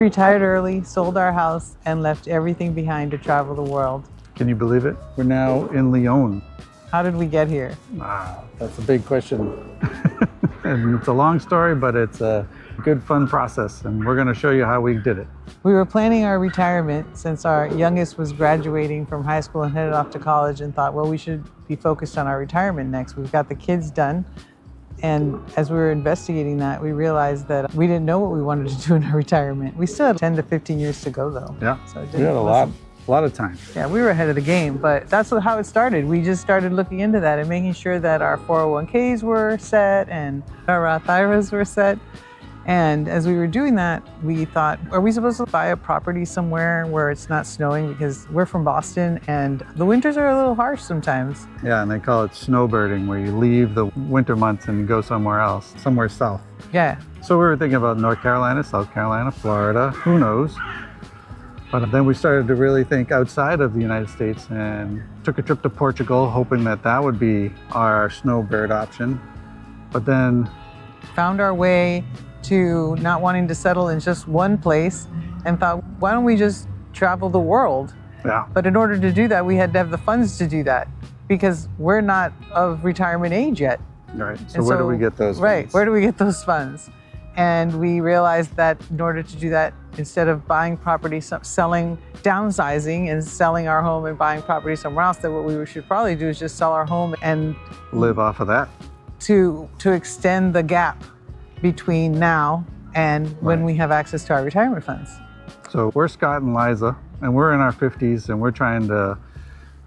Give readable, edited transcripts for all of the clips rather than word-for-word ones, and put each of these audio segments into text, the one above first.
Retired early, sold our house, and left everything behind to travel the world. Can you believe it? We're now in Lyon. How did we get here? That's a big question. And it's a long story, but it's a good, fun process. And we're going to show you how we did it. We were planning our retirement since our youngest was graduating from high school and headed off to college, and thought, well, we should be focused on our retirement next. We've got the kids done. And as we were investigating that, we realized that we didn't know what we wanted to do in our retirement. We still had 10 to 15 years to go, though. Yeah, so we had a lot of time. Yeah, we were ahead of the game, but that's how it started. We just started looking into that and making sure that our 401ks were set and our Roth IRAs were set. And as we were doing that, we thought, are we supposed to buy a property somewhere where it's not snowing? Because we're from Boston and the winters are a little harsh sometimes. Yeah, and they call it snowbirding, where you leave the winter months and go somewhere else, somewhere south. Yeah. So we were thinking about North Carolina, South Carolina, Florida, who knows? But then we started to really think outside of the United States and took a trip to Portugal, hoping that that would be our snowbird option. But then found our way to not wanting to settle in just one place and thought, why don't we just travel the world? Yeah. But in order to do that, we had to have the funds to do that because we're not of retirement age yet. Right. So where do we get those funds? Right. Where do we get those funds? And we realized that in order to do that, instead of buying property, selling, downsizing and selling our home and buying property somewhere else, that what we should probably do is just sell our home and live off of that. To extend the gap between now and when we have access to our retirement funds. So we're Scott and Liza, and we're in our 50s, and we're trying to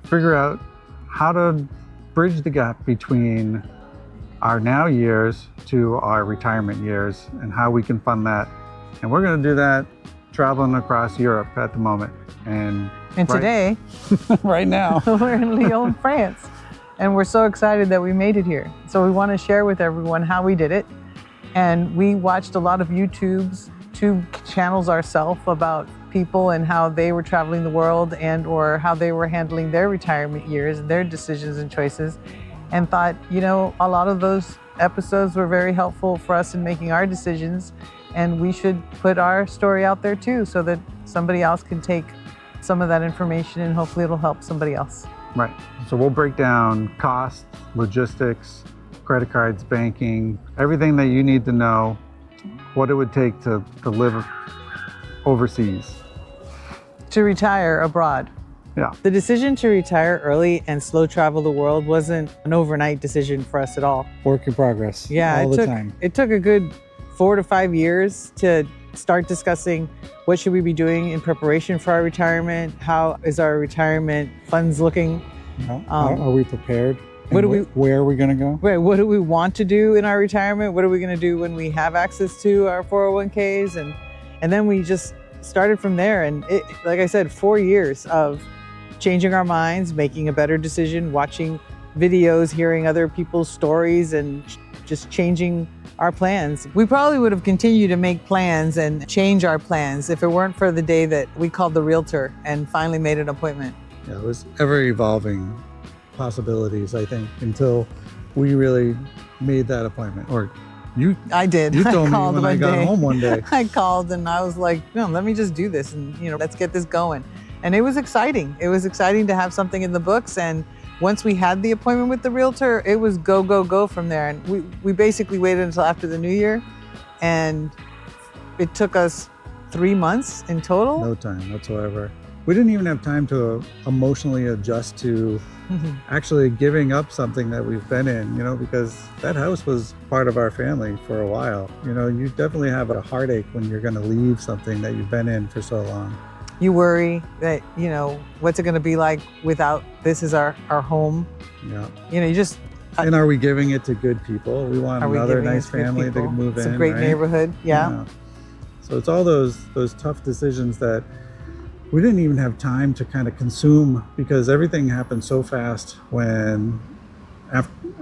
figure out how to bridge the gap between our now years to our retirement years and how we can fund that. And we're going to do that traveling across Europe at the moment. And today, right now, we're in Lyon, France. And we're so excited that we made it here. So we want to share with everyone how we did it. And we watched a lot of YouTube channels ourselves about people and how they were traveling the world and or how they were handling their retirement years and their decisions and choices, and thought, you know, a lot of those episodes were very helpful for us in making our decisions, and we should put our story out there too so that somebody else can take some of that information and hopefully it'll help somebody else. Right. So we'll break down costs, logistics, credit cards, banking, everything that you need to know, what it would take to live overseas. To retire abroad. Yeah. The decision to retire early and slow travel the world wasn't an overnight decision for us at all. Work in progress. Yeah, all the time. It took a good 4 to 5 years to start discussing what should we be doing in preparation for our retirement. How is our retirement funds looking? Are we prepared? Where are we going to go? Right. What do we want to do in our retirement? What are we going to do when we have access to our 401ks? And then we just started from there. And it, like I said, 4 years of changing our minds, making a better decision, watching videos, hearing other people's stories, and just changing our plans. We probably would have continued to make plans and change our plans if it weren't for the day that we called the realtor and finally made an appointment. Yeah, it was ever evolving possibilities, I think, until we really made that appointment. Or I did. You told me called when I got home one day. I called and I was like, no, let me just do this and, let's get this going. And it was exciting. It was exciting to have something in the books. And once we had the appointment with the realtor, it was go, go, go from there. And we basically waited until after the new year. And it took us 3 months in total. No time whatsoever. We didn't even have time to emotionally adjust to actually giving up something that we've been in, because that house was part of our family for a while. You definitely have a heartache when you're going to leave something that you've been in for so long. You worry that, what's it going to be like without this as our home? Yeah. You just... And are we giving it to good people? We want another nice family to move in. It's a great neighborhood. Yeah. So it's all those tough decisions that we didn't even have time to kind of consume, because everything happened so fast when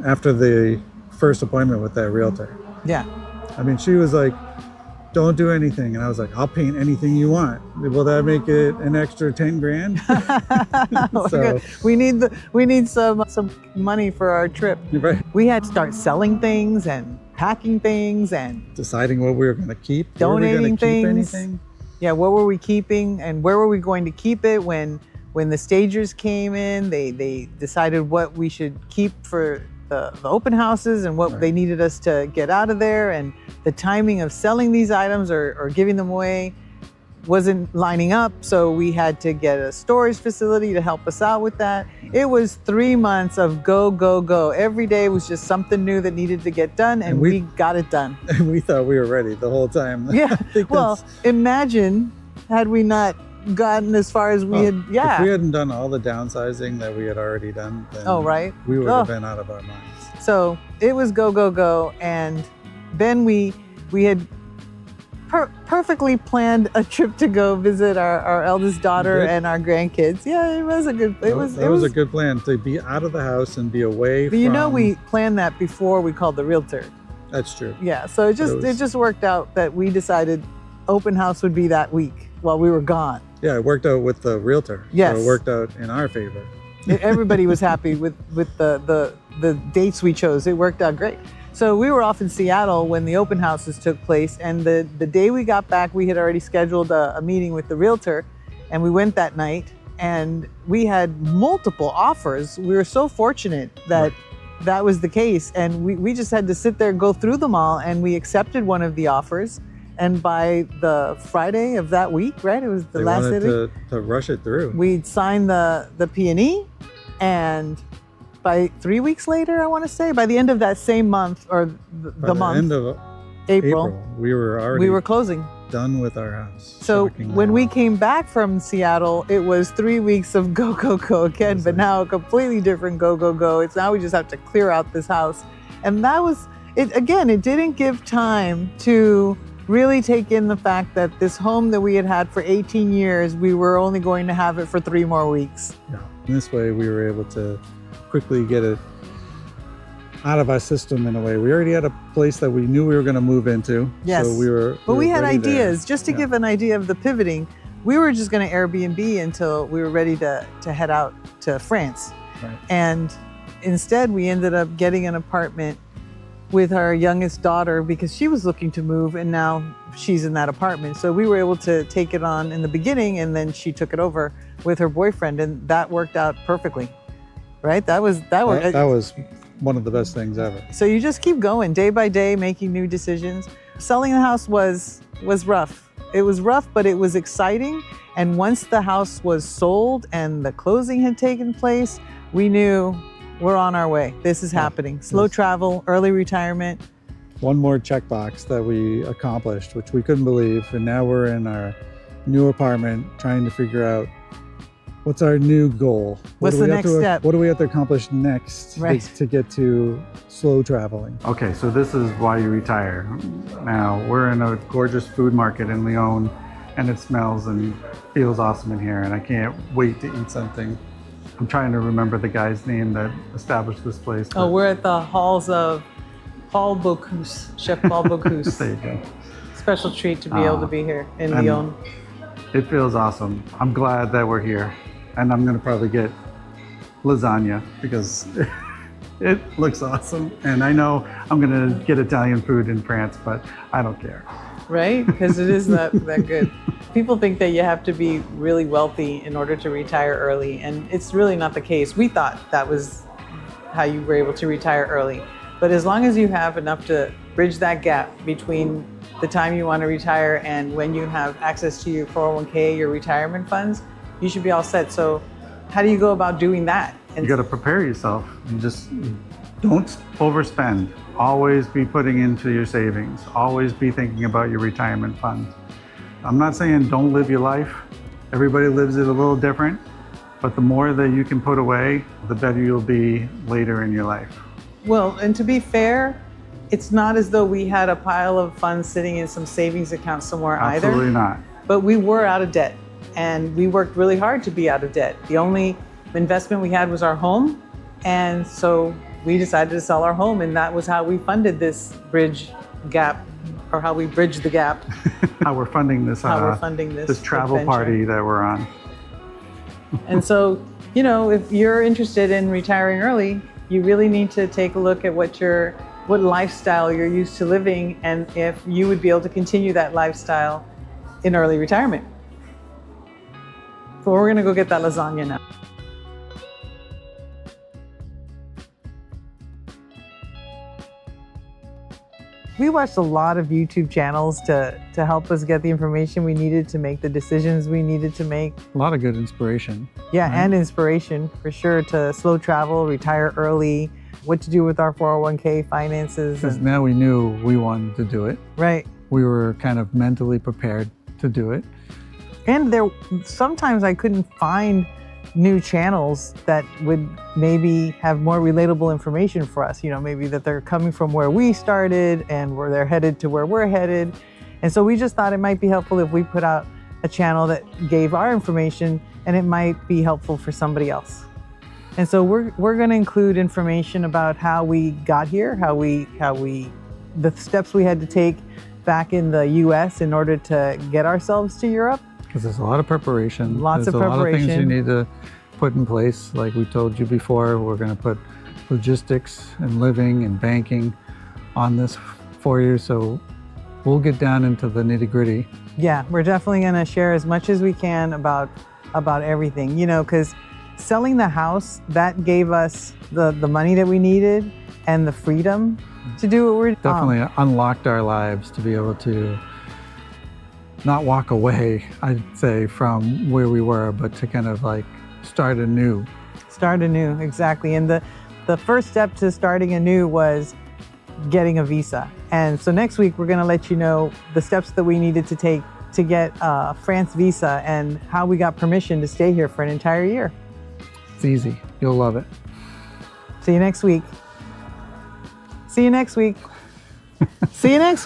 after the first appointment with that realtor. Yeah. I mean, she was like, don't do anything. And I was like, I'll paint anything you want. Will that make it an extra 10 grand? So we need some money for our trip. Right. We had to start selling things and packing things and deciding what we were going to keep. Donating were we going to keep things. anything? Yeah, what were we keeping and where were we going to keep it when the stagers came in? They decided what we should keep for the open houses and what they needed us to get out of there, and the timing of selling these items or giving them away wasn't lining up, so we had to get a storage facility to help us out with that. It was 3 months of go, go, go. Every day was just something new that needed to get done, and we got it done. And we thought we were ready the whole time. Yeah, well, imagine had we not gotten as far as we had. If we hadn't done all the downsizing that we had already done, then we would have been out of our minds. So it was go, go, go, and then we had perfectly planned a trip to go visit our eldest daughter and our grandkids. Yeah, it was a good. It was a good plan to be out of the house and be away. But we planned that before we called the realtor. That's true. Yeah, so it just worked out that we decided open house would be that week while we were gone. Yeah, it worked out with the realtor. Yes, so it worked out in our favor. Everybody was happy with the dates we chose. It worked out great. So we were off in Seattle when the open houses took place, and the day we got back, we had already scheduled a meeting with the realtor, and we went that night, and we had multiple offers. We were so fortunate that that was the case, and we just had to sit there and go through them all, and we accepted one of the offers, and by the Friday of that week, right? It was the last day to rush it through. We'd signed the P&E, and by 3 weeks later, I want to say, by the end of that same month, or the month, end of April, we were closing, done with our house. So when we came back from Seattle, it was 3 weeks of go, go, go again, but now a completely different go, go, go. It's now we just have to clear out this house. And that was it. Again, it didn't give time to really take in the fact that this home that we had had for 18 years, we were only going to have it for 3 more weeks. Yeah. In this way, we were able to quickly get it out of our system in a way. We already had a place that we knew we were going to move into. Yes. So But we had ideas. Just to give an idea of the pivoting, we were just going to Airbnb until we were ready to head out to France. Right. And instead, we ended up getting an apartment with our youngest daughter because she was looking to move, and now she's in that apartment. So we were able to take it on in the beginning, and then she took it over with her boyfriend, and that worked out perfectly. Right? That was one of the best things ever. So you just keep going day by day, making new decisions. Selling the house was rough. It was rough, but it was exciting. And once the house was sold and the closing had taken place, we knew we're on our way. This is happening. Slow travel, early retirement. One more checkbox that we accomplished, which we couldn't believe. And now we're in our new apartment trying to figure out what's our new goal. What's the next step? What do we have to accomplish next to get to slow traveling? Okay, so this is why you retire. Now, we're in a gorgeous food market in Lyon, and it smells and feels awesome in here, and I can't wait to eat something. I'm trying to remember the guy's name that established this place. Oh, we're at the halls of Paul Bocuse, Chef Paul Bocuse. There you go. Special treat to be able to be here in Lyon. It feels awesome. I'm glad that we're here. And I'm gonna probably get lasagna because it looks awesome. And I know I'm gonna get Italian food in France, but I don't care. Right? Because it is that good. People think that you have to be really wealthy in order to retire early, and it's really not the case. We thought that was how you were able to retire early. But as long as you have enough to bridge that gap between the time you want to retire and when you have access to your 401k, your retirement funds, you should be all set. So how do you go about doing that? You got to prepare yourself. You just don't overspend. Always be putting into your savings. Always be thinking about your retirement fund. I'm not saying don't live your life. Everybody lives it a little different, but the more that you can put away, the better you'll be later in your life. Well, and to be fair, it's not as though we had a pile of funds sitting in some savings account somewhere either. Absolutely not. But we were out of debt. And we worked really hard to be out of debt. The only investment we had was our home. And so we decided to sell our home. And that was how we funded this bridge gap, or how we bridged the gap. How we're funding this, this travel adventure. Party that we're on. And so, if you're interested in retiring early, you really need to take a look at what lifestyle you're used to living, and if you would be able to continue that lifestyle in early retirement. So we're gonna go get that lasagna now. We watched a lot of YouTube channels to help us get the information we needed to make the decisions we needed to make. A lot of good inspiration. Yeah, right? and inspiration for sure to slow travel, retire early, what to do with our 401k finances. Because now we knew we wanted to do it. Right. We were kind of mentally prepared to do it. And sometimes I couldn't find new channels that would maybe have more relatable information for us. You know, maybe that they're coming from where we started and where they're headed to where we're headed. And so we just thought it might be helpful if we put out a channel that gave our information, and it might be helpful for somebody else. And so we're going to include information about how we got here, the steps we had to take back in the US in order to get ourselves to Europe. Because there's a lot of preparation. Lots of There's a lot of things you preparation. need to put in place. Like we told you before, we're going to put logistics and living and banking on this for you. So we'll get down into the nitty-gritty. Yeah, we're definitely going to share as much as we can about everything, you know, because selling the house, that gave us the money that we needed and the freedom to do what we're Definitely unlocked our lives to be able to not walk away, I'd say, from where we were, but to kind of like start anew. Start anew, exactly. And the first step to starting anew was getting a visa. And so next week, we're going to let you know the steps that we needed to take to get a France visa and how we got permission to stay here for an entire year. It's easy. You'll love it. See you next week. See you next week. See you next